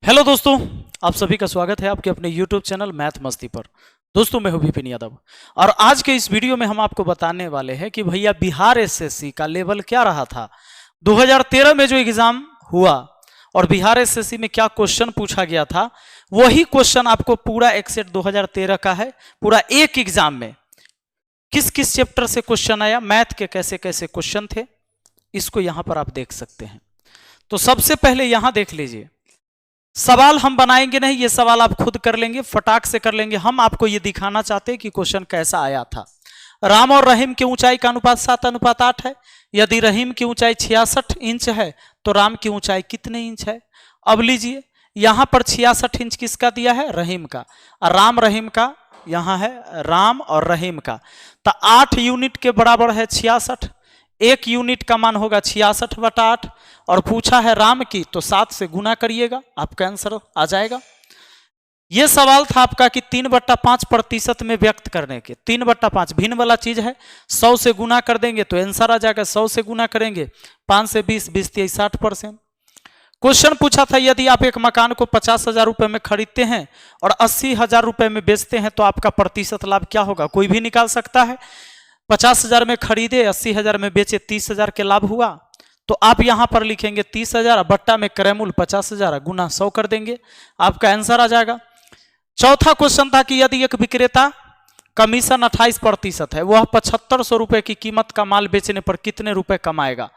Hello दोस्तों, आप सभी का स्वागत है आपके अपने YouTube चैनल मैथ मस्ती पर। दोस्तों मैं हूं विपिन यादव और आज के इस वीडियो में हम आपको बताने वाले हैं कि भैया बिहार एसएससी का लेवल क्या रहा था 2013 में जो एग्जाम हुआ और बिहार एसएससी में क्या क्वेश्चन पूछा गया था, वही क्वेश्चन आपको पूरा एक्सेट 2013 का है। पूरा एक एग्जाम में किस किस चैप्टर से क्वेश्चन आया, मैथ के कैसे कैसे क्वेश्चन थे, इसको यहां पर आप देख सकते हैं। तो सबसे पहले यहां देख लीजिए, सवाल हम बनाएंगे नहीं, ये सवाल आप खुद कर लेंगे, फटाक से कर लेंगे। हम आपको ये दिखाना चाहते हैं कि क्वेश्चन कैसा आया था। राम और रहीम की ऊंचाई का अनुपात 7:8 है। यदि रहीम की ऊंचाई 66 इंच है तो राम की ऊंचाई कितने इंच है। अब लीजिए, यहां पर 66 इंच किसका दिया है, रहीम का, और राम रहीम का यहां है, राम और रहीम का। तो 8 यूनिट के बराबर है 66, 1 यूनिट का मान होगा 66/8 और पूछा है राम की, तो 7 से गुना करिएगा, आपका आंसर आ जाएगा। यह सवाल था आपका कि 3/5% में व्यक्त करने के। 3/5 भिन्न वाला चीज है, 100 से गुना कर देंगे तो आंसर आ जाएगा। 100 से गुना करेंगे, 5 से 20, 20 से 60%। क्वेश्चन पूछा था यदि आप एक मकान को 50,000 रुपए में खरीदते हैं और 80,000 रुपए में बेचते हैं तो आपका प्रतिशत लाभ क्या होगा। कोई भी निकाल सकता है। 50,000 में खरीदे, 80,000 में बेचे, 30,000 के लाभ हुआ। तो आप यहां पर लिखेंगे 30,000 बट्टा में क्रयमूल्य 50,000 गुना 100 कर देंगे, आपका आंसर आ जाएगा। चौथा क्वेश्चन था कि यदि एक विक्रेता कमीशन 28% है, वह 7500 रुपए की कीमत का माल बेचने पर कितने रुपए कमाएगा।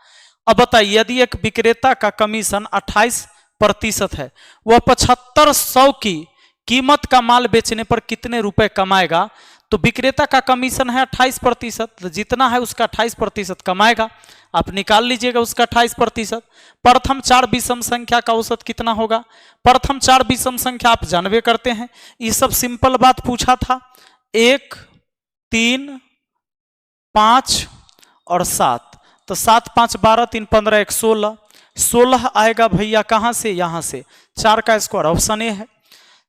अब बताइए, यदि एक विक्रेता का कमीशन 28% है, वह 7500 की कीमत का माल बेचने पर कितने रुपए कमाएगा। तो विक्रेता का कमीशन है 28%, तो जितना है उसका 28% कमाएगा। आप निकाल लीजिएगा उसका 28%। प्रथम 4 विषम संख्या का औसत कितना होगा। प्रथम 4 विषम संख्या आप जानबे करते हैं, ये सब सिंपल बात पूछा था। 1, 3, 5 और 7, तो 7, 5, 12, 3, 15, 1, 16। 16 आएगा भैया कहां से, यहां से। 4 का स्क्वायर, ऑप्शन ए है।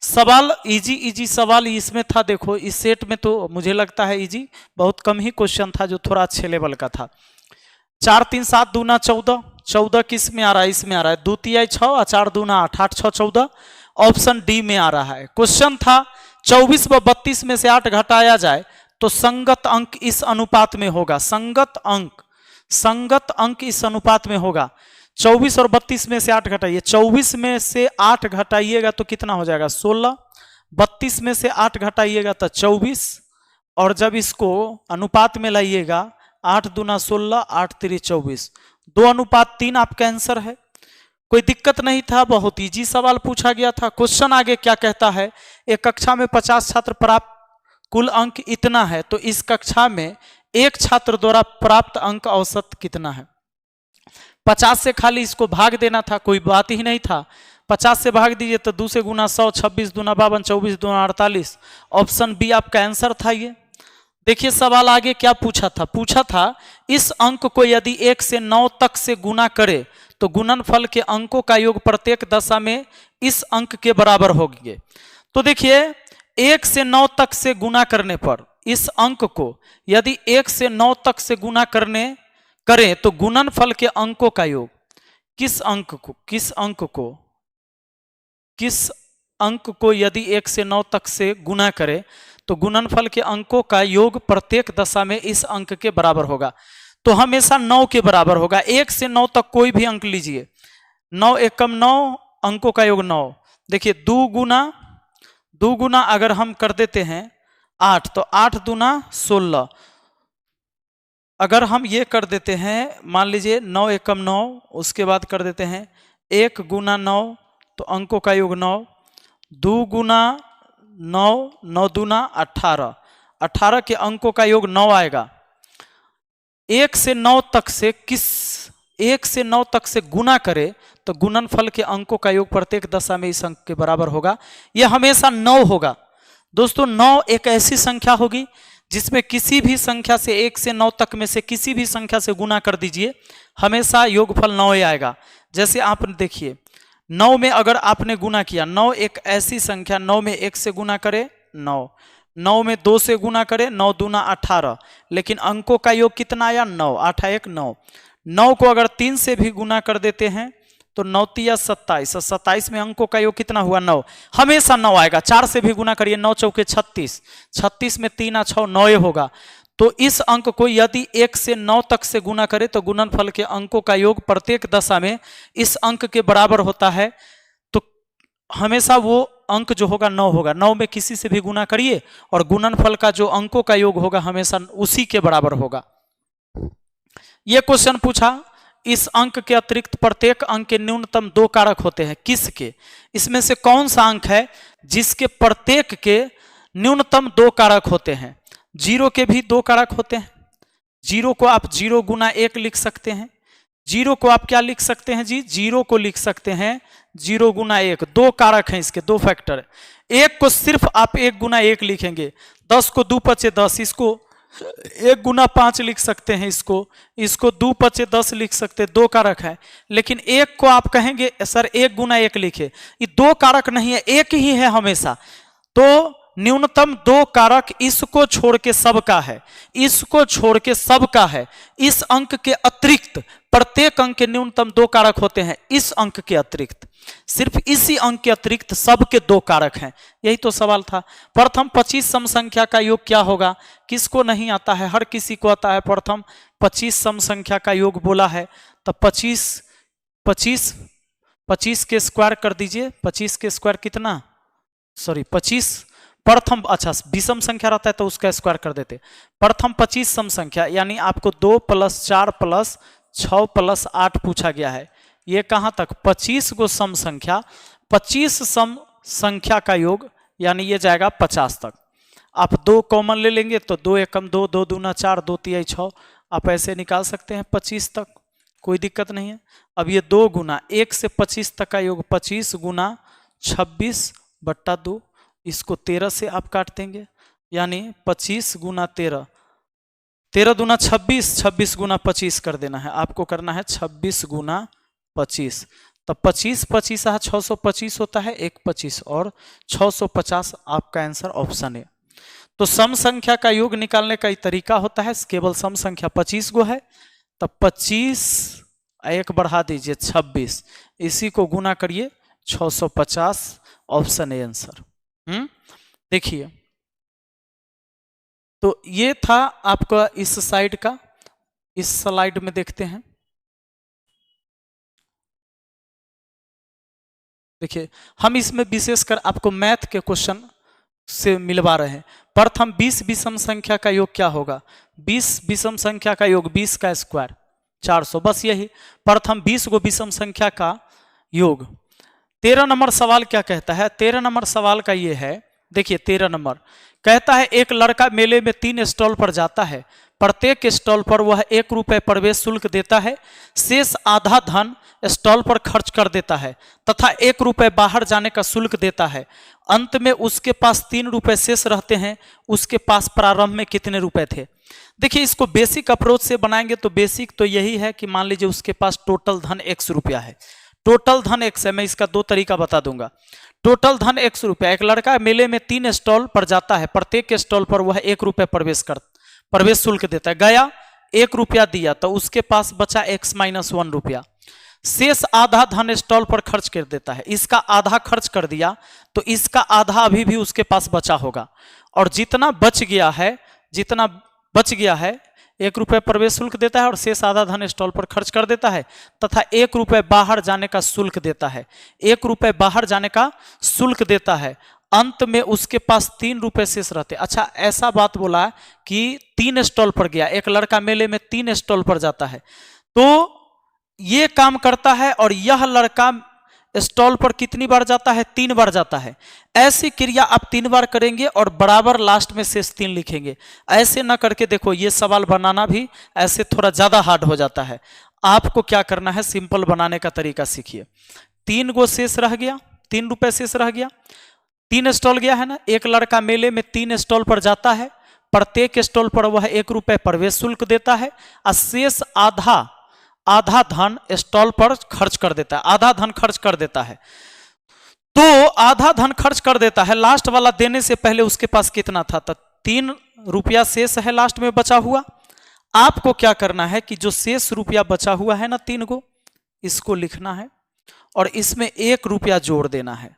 सवाल इजी सवाल इसमें था। देखो इस सेट में तो मुझे लगता है इजी, बहुत कम ही क्वेश्चन था जो थोड़ा अच्छे लेवल का था। 4, 3, 7 दूना 14, 14 किस में आ रहा है, इसमें आ रहा है। 2 तिहाई 6 और 4 दूना 8, 8 6 14, ऑप्शन डी में आ रहा है। क्वेश्चन था 24 व 32 में से 8 घटाया जाए तो संगत अंक इस अनुपात में होगा। संगत अंक इस अनुपात में होगा। 24 और 32 में से 8 घटाइए, 24 में से 8 घटाइएगा तो कितना हो जाएगा, 16। 32 में से 8 घटाइएगा तो 24, और जब इसको अनुपात में लाइएगा 8 दूना 16, 8 3 24, 2:3 आपका आंसर है। कोई दिक्कत नहीं था, बहुत इजी सवाल पूछा गया था। क्वेश्चन आगे क्या कहता है, एक कक्षा में 50 छात्र प्राप्त कुल अंक इतना है, तो इस कक्षा में एक छात्र द्वारा प्राप्त अंक औसत कितना है। 50 से खाली इसको भाग देना था, कोई बात ही नहीं था। 50 से भाग दीजिए तो 2 से गुना 100, 26 दूना 52, 24 दूना 48, ऑप्शन बी आपका आंसर था ये। देखिए सवाल आगे क्या पूछा था, इस अंक को यदि 1 से 9 तक से गुना करे तो गुणनफल के अंकों का योग प्रत्येक दशा में इस अंक के बराबर होगी। तो देखिए 1 से 9 तक से गुना करने पर इस अंक को यदि 1 से 9 तक से गुना करें तो गुणनफल के अंकों का योग किस अंक को यदि 1 से 9 तक से गुना करे तो गुणनफल के अंकों का योग प्रत्येक दशा में इस अंक के बराबर होगा। तो हमेशा 9 के बराबर होगा। 1 से 9 तक कोई भी अंक लीजिए, 9 एकम 9, अंकों का योग 9। देखिए 2 गुना अगर हम कर देते हैं 8, तो 8 दूना 16। अगर हम ये कर देते हैं, मान लीजिए 9 एकम 9, उसके बाद कर देते हैं 1 गुना 9, तो अंकों का योग 9। 2 गुना 9, 9 दूना 18, 18 के अंकों का योग 9 आएगा। 1 से 9 तक से गुना करे तो गुणनफल के अंकों का योग प्रत्येक दशा में इस अंक के बराबर होगा। यह हमेशा 9 होगा। दोस्तों 9 एक ऐसी संख्या होगी जिसमें किसी भी संख्या से 1 से 9 तक में से किसी भी संख्या से गुना कर दीजिए, हमेशा योगफल 9 ही आएगा। जैसे आप देखिए 9 में अगर आपने गुना किया, 9 एक ऐसी संख्या, 9 में 1 से गुना करे 9, 9 में 2 से गुना करे 9 दूना 18, लेकिन अंकों का योग कितना आया 9, 8 1 9। 9 को अगर 3 से भी गुना कर देते हैं तो 9 तिया 27, और 27 में अंकों का योग कितना हुआ 9, हमेशा 9 आएगा। 4 से भी गुना करिए, 9 चौके 36, 36 में 3 और 6 9 होगा। तो इस अंक को यदि 1 से 9 तक से गुना करें तो गुणनफल के अंकों का योग प्रत्येक दशा में इस अंक के बराबर होता है। तो हमेशा वो अंक जो होगा 9 होगा। 9 में किसी से भी गुना करिए और गुणनफल का जो अंकों का योग होगा हमेशा उसी के बराबर होगा। यह क्वेश्चन पूछा, इस अंक के अतिरिक्त प्रत्येक अंक के न्यूनतम 2 कारक होते हैं, किसके? इसमें से कौन सा अंक है जिसके प्रत्येक के न्यूनतम 2 कारक होते हैं? 0 के भी 2 कारक होते हैं। 0 को आप 0 गुना 1 लिख सकते हैं। 0 को आप क्या लिख सकते हैं जी? 0 को लिख सकते हैं 0 गुना 1। 2 कारक हैं इसके, 2 फैक्टर। 1 को सिर्फ आप 1 गुना 1 लिखेंगे, 10 को 2 पचे 10, इसको 1 गुना 5 लिख सकते हैं, इसको 2 पचे 10 लिख सकते हैं, 2 कारक है। लेकिन 1 को आप कहेंगे सर 1 गुना 1 लिखे, ये 2 कारक नहीं है, 1 ही है हमेशा। तो न्यूनतम 2 कारक इसको छोड़ के सबका है, इसको छोड़ के सबका है। इस अंक के अतिरिक्त प्रत्येक अंक के न्यूनतम 2 कारक होते हैं। इस अंक के अतिरिक्त, सिर्फ इसी अंक के अतिरिक्त सबके 2 कारक हैं। यही तो सवाल था। प्रथम 25 सम संख्या का योग क्या होगा? किसको नहीं आता है? हर किसी को आता है। प्रथम 25 सम संख्या का योग बोला है तो 25 के स्क्वायर कर दीजिए। 25 के स्क्वायर कितना? सॉरी 25 प्रथम, अच्छा विषम संख्या रहता है तो उसका स्क्वायर कर देते। प्रथम 25 सम संख्या यानी आपको 2 + 4 + 6 + 8 पूछा गया है। ये कहां तक? 25 को सम संख्या, 25 सम संख्या का योग यानी ये जाएगा 50 तक। आप 2 कॉमन ले लेंगे तो 2 एकम 2, 2 दूना 4, 2 तिहाई 6, आप ऐसे निकाल सकते हैं 25 तक, कोई दिक्कत नहीं है। अब ये 2 गुना 1 से 25 तक का योग 25 गुना 26/2, इसको 13 से आप काट देंगे यानी 25 गुना 13, 13 दूना 26, 26 गुना 25 कर देना है। आपको करना है 26 गुना 25। तो 25 25 625 होता है, 1 25 और 650 आपका आंसर ऑप्शन है। तो सम संख्या का योग निकालने का तरीका होता है, केवल सम संख्या 25 गो है तो 25 1 बढ़ा दीजिए 26, इसी को गुना करिए 650, ऑप्शन ए आंसर। देखिए तो ये था आपका इस साइड का। इस स्लाइड में देखते हैं, देखिए हम इसमें विशेषकर आपको मैथ के क्वेश्चन से मिलवा रहे हैं। प्रथम 20 विषम संख्या का योग क्या होगा? 20 विषम संख्या का योग 20 का स्क्वायर 400, बस यही। प्रथम 20 को विषम संख्या का योग। 13 नंबर सवाल क्या कहता है? 13 नंबर सवाल का ये है, देखिए 13 नंबर कहता है एक लड़का मेले में 3 स्टॉल पर जाता है, प्रत्येक स्टॉल पर वह 1 रुपये प्रवेश शुल्क देता है, शेष आधा धन स्टॉल पर खर्च कर देता है तथा 1 रुपये बाहर जाने का शुल्क देता है। अंत में उसके पास 3 रुपये शेष रहते हैं। उसके पास प्रारंभ में कितने रुपए थे? देखिए इसको बेसिक अप्रोच से बनाएंगे तो बेसिक तो यही है कि मान लीजिए उसके पास टोटल धन 100 रुपया है। टोटल धन 100 है, मैं इसका 2 तरीका बता दूंगा। टोटल धन 100 रुपया। एक लड़का मेले में 3 स्टॉल पर जाता है, प्रत्येक स्टॉल पर वह 1 रुपये प्रवेश शुल्क देता है। गया 1 रुपया दिया तो उसके पास बचा x - 1 रुपया। शेष आधा धन स्टॉल पर खर्च कर देता है। इसका आधा खर्च कर दिया तो इसका आधा अभी भी उसके पास बचा होगा, और जितना बच गया है 1 रुपये प्रवेश शुल्क देता है और शेष आधा धन स्टॉल पर खर्च कर देता है तथा 1 रुपये बाहर जाने का शुल्क देता है। 1 रुपये बाहर जाने का शुल्क देता है। अंत में उसके पास 3 रुपये शेष रहते। अच्छा ऐसा बात बोला कि 3 स्टॉल पर गया, एक लड़का मेले में 3 स्टॉल पर जाता है तो ये काम करता है, और यह लड़का स्टॉल पर कितनी बार जाता है? 3 बार जाता है। ऐसी क्रिया आप 3 बार करेंगे और बराबर लास्ट में शेष 3 लिखेंगे। ऐसे ना करके देखो, ये सवाल बनाना भी ऐसे थोड़ा ज्यादा हार्ड हो जाता है। आपको क्या करना है, सिंपल बनाने का तरीका सीखिए। 3 गो शेष रह गया, 3 रुपये शेष रह गया। 3 स्टॉल गया है ना, एक लड़का मेले में 3 स्टॉल पर जाता है, प्रत्येक स्टॉल पर वह 1 रुपये प्रवेश शुल्क देता है और शेष आधा धन स्टॉल पर खर्च कर देता है। आधा धन खर्च कर देता है तो आधा धन खर्च कर देता है। लास्ट वाला देने से पहले उसके पास कितना था? तो 3 रुपया शेष है लास्ट में बचा हुआ। आपको क्या करना है कि जो शेष रुपया बचा हुआ है ना 3 गो, इसको लिखना है और इसमें 1 रुपया जोड़ देना है।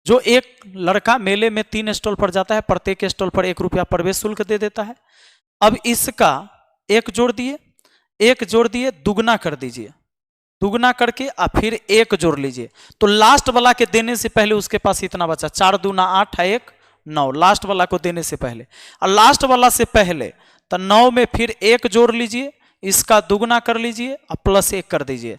जो एक लड़का मेले में 3 स्टॉल पर जाता है, प्रत्येक स्टॉल पर 1 रुपया प्रवेश शुल्क दे देता है। अब इसका 1 जोड़ दिए, 1 जोड़ दिए, दुगना कर दीजिए, दुगना करके और फिर 1 जोड़ लीजिए। तो लास्ट वाला के देने से पहले उसके पास इतना बचा, 4 दूना 8 है 1 9, लास्ट वाला को देने से पहले। और लास्ट वाला से पहले तो 9 में फिर 1 जोड़ लीजिए, इसका दुगना कर लीजिए और प्लस 1 कर दीजिए।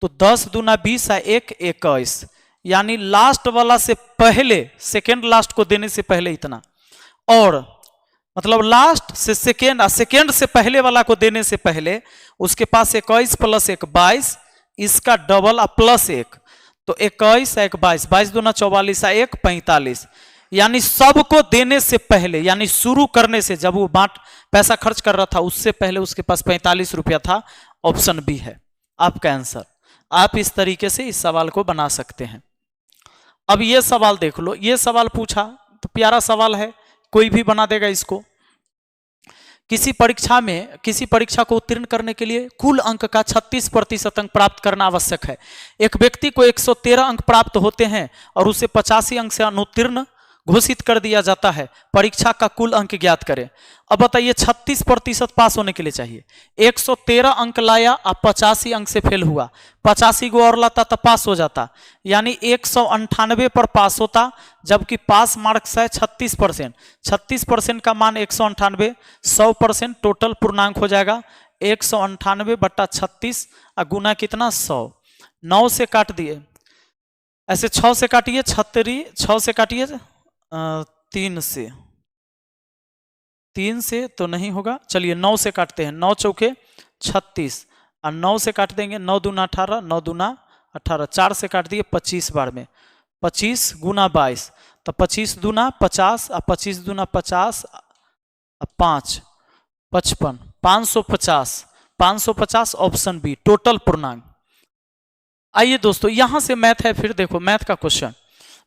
तो 10 दूना 20 है 1 21, यानी लास्ट वाला से पहले, सेकेंड लास्ट को देने से पहले इतना, और मतलब लास्ट से सेकेंड और सेकेंड से पहले वाला को देने से पहले उसके पास 21 प्लस 1 22, इसका डबल और प्लस 1, तो 21 1 22, 22 दूना 44 1 45, यानी सबको देने से पहले, यानी शुरू करने से, जब वो पैसा खर्च कर रहा था उससे पहले उसके पास 45 रुपया था। ऑप्शन बी है आपका आंसर। आप इस तरीके से इस सवाल को बना सकते हैं। अब ये सवाल देख लो, ये सवाल पूछा तो प्यारा सवाल है, कोई भी बना देगा इसको। किसी परीक्षा को उत्तीर्ण करने के लिए कुल अंक का 36% अंक प्राप्त करना आवश्यक है। एक व्यक्ति को 113 अंक प्राप्त होते हैं और उसे 85 अंक से अनुत्तीर्ण घोषित कर दिया जाता है। परीक्षा का कुल अंक ज्ञात करें। अब बताइए 36% पास होने के लिए चाहिए, 113 अंक लाया और 85 अंक से फेल हुआ, 85 को और लाता तो पास हो जाता, यानी 198 पर पास होता, जबकि पास मार्क्स है 36%। 36% का मान 198, 100% टोटल पूर्णांक हो जाएगा 198 बटा 36 और गुना कितना 100। 9 से काट दिए, ऐसे 6 से काटिए, 6 से काटिए 3 से तो नहीं होगा, चलिए 9 से काटते हैं, 9 चौके 36 और 9 से काट देंगे, 9 दूना 18, 9 दूना 18, 4 से काट दिए 25 बार में, 25 गुना 22, तो 25 दूना 50 और 25 दूना 50 और 5 55, 550, 550 ऑप्शन बी टोटल पूर्णांक। आइए दोस्तों यहां से मैथ है, फिर देखो मैथ का क्वेश्चन।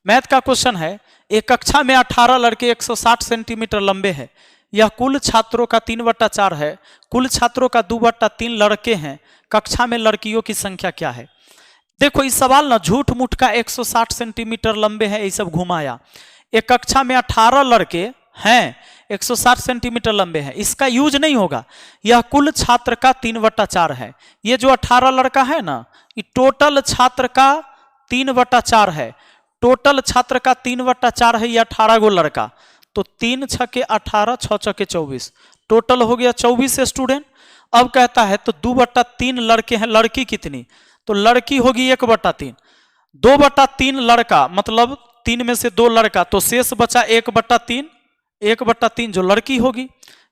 मैथ का क्वेश्चन है, एक कक्षा में 18 लड़के 160 सेंटीमीटर लंबे हैं। यह कुल छात्रों का 3/4 है। कुल छात्रों का 2/3 लड़के हैं। कक्षा में लड़कियों की संख्या क्या है? देखो इस सवाल ना झूठ मूठ का 160 सेंटीमीटर लंबे हैं ये सब घुमाया। एक कक्षा में 18 लड़के हैं, 160 सेंटीमीटर लंबे हैं, इसका यूज नहीं होगा। यह कुल छात्र का 3/4 है। ये जो 18 लड़का है ना, ये टोटल छात्र का 3/4 है। टोटल छात्र का 3/4 है, ये 18 गो लड़का, तो 3 छके 18, 6 छके 24, टोटल हो गया 24 स्टूडेंट। अब कहता है तो 2/3 लड़के हैं, लड़की कितनी? तो लड़की होगी 1/3, 2/3 लड़का मतलब 3 में से 2 लड़का, तो शेष बचा 1/3, 1/3 जो लड़की होगी,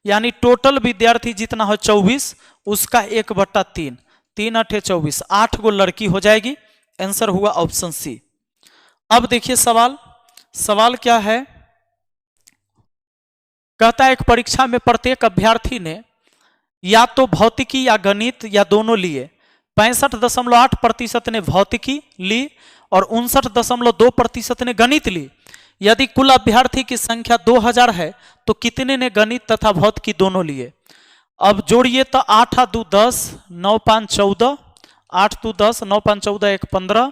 यानी टोटल विद्यार्थी जितना हो 24, उसका 1/3, 3 8 24, 8 गो लड़की हो जाएगी। आंसर हुआ ऑप्शन सी। अब देखिए सवाल क्या है, कहता है एक परीक्षा में प्रत्येक अभ्यर्थी ने या तो भौतिकी या गणित या दोनों लिए। 65.8% ने भौतिकी ली और 59.2% ने गणित ली। यदि कुल अभ्यर्थी की संख्या 2000 है तो कितने ने गणित तथा भौतिकी दोनों लिए? अब जोड़िए तो 8 और 2 10, 9 5 14, 8 2 10, 9 5 14, 1 15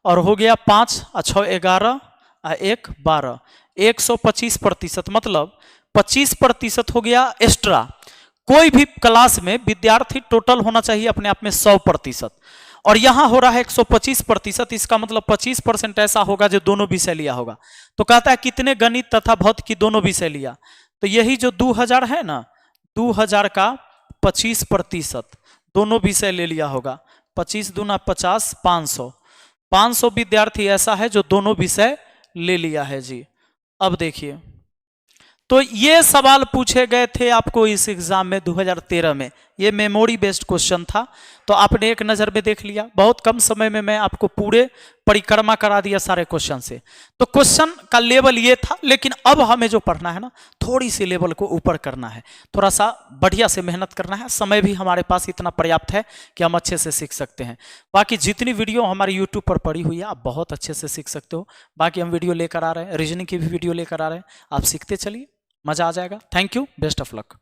और हो गया 5 और 6 11 और 1 12, 125%, मतलब 25% हो गया एक्स्ट्रा। कोई भी क्लास में विद्यार्थी टोटल होना चाहिए अपने आप में 100%, और यहां हो रहा है 125%, इसका मतलब 25% ऐसा होगा जो दोनों विषय लिया होगा। तो कहता है कितने गणित तथा भौतिकी दोनों विषय लिया? तो यही जो 2000 है ना, 2000 का 25% दोनों विषय ले लिया होगा। 25 दूना 50, 500, 500 विद्यार्थी ऐसा है जो दोनों विषय ले लिया है जी। अब देखिए, तो ये सवाल पूछे गए थे आपको इस एग्जाम में 2013 में। ये मेमोरी बेस्ड क्वेश्चन था, तो आपने एक नज़र में देख लिया। बहुत कम समय में मैं आपको पूरे परिक्रमा करा दिया सारे क्वेश्चन से। तो क्वेश्चन का लेवल ये था, लेकिन अब हमें जो पढ़ना है ना, थोड़ी सी लेवल को ऊपर करना है, थोड़ा सा बढ़िया से मेहनत करना है। समय भी हमारे पास इतना पर्याप्त है कि हम अच्छे से सीख सकते हैं। बाकी जितनी वीडियो हमारे यूट्यूब पर पड़ी हुई है आप बहुत अच्छे से सीख सकते हो। बाकी हम वीडियो लेकर आ रहे हैं, रीजनिंग की भी वीडियो लेकर आ रहे हैं, आप सीखते चलिए, मजा आ जाएगा। Thank you, best of luck.